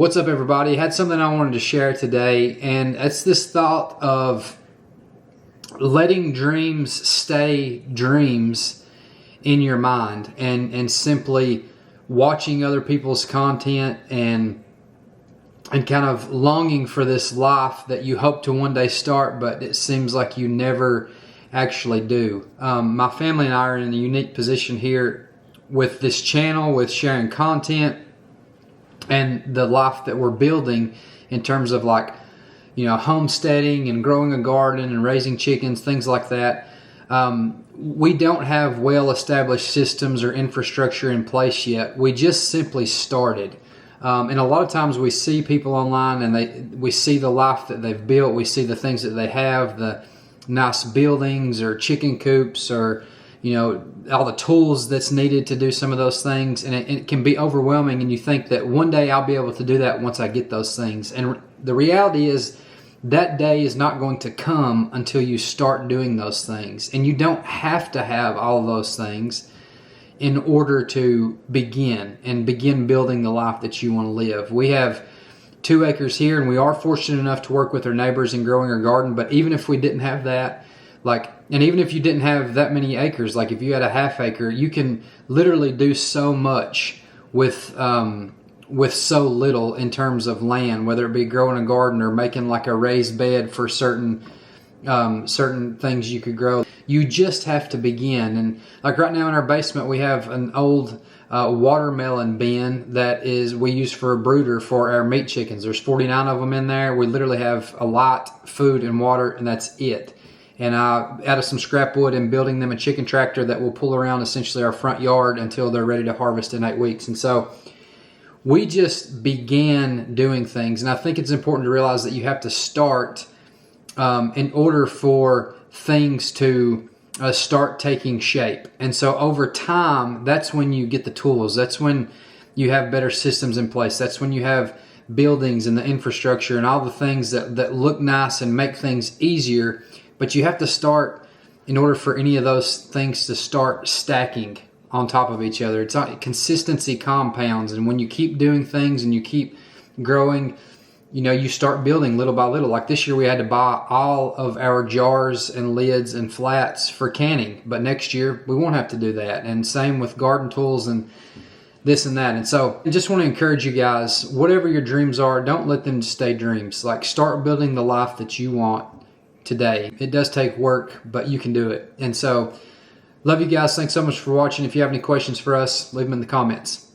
What's up, everybody? Had something I wanted to share today, and it's this thought of letting dreams stay dreams in your mind, and simply watching other people's content and kind of longing for this life that you hope to one day start, but it seems like you never actually do. My family and I are in a unique position here with this channel, with sharing content and the life that we're building in terms of, like, you know, homesteading and growing a garden and raising chickens, things like that. We don't have well-established systems or infrastructure in place yet. We just simply started. And a lot of times we see people online and we see the life that they've built. We see the things that they have, the nice buildings or chicken coops, or, you know, all the tools that's needed to do some of those things. And it can be overwhelming, and you think that one day I'll be able to do that once I get those things. And the reality is that day is not going to come until you start doing those things. And you don't have to have all of those things in order to begin building the life that you want to live. We have 2 acres here, and we are fortunate enough to work with our neighbors in growing our garden. But even if we didn't have that, and even if you didn't have that many acres, like if you had a half acre, you can literally do so much with so little in terms of land, whether it be growing a garden or making like a raised bed for certain things you could grow. You just have to begin. And like right now in our basement, we have an old watermelon bin that we use for a brooder for our meat chickens. There's 49 of them in there. We literally have a light, food, and water, and that's it. And out of some scrap wood and building them a chicken tractor that will pull around essentially our front yard until they're ready to harvest in 8 weeks. And so we just began doing things. And I think it's important to realize that you have to start in order for things to start taking shape. And so over time, that's when you get the tools. That's when you have better systems in place. That's when you have buildings and the infrastructure and all the things that look nice and make things easier. But you have to start in order for any of those things to start stacking on top of each other. It's not, consistency compounds, and when you keep doing things and you keep growing, you know, you start building little by little. Like this year we had to buy all of our jars and lids and flats for canning, but next year we won't have to do that. And same with garden tools and this and that. And so I just want to encourage you guys, whatever your dreams are, don't let them stay dreams. Like, start building the life that you want today. It does take work, but you can do it. And so, love you guys. Thanks so much for watching. If you have any questions for us, leave them in the comments.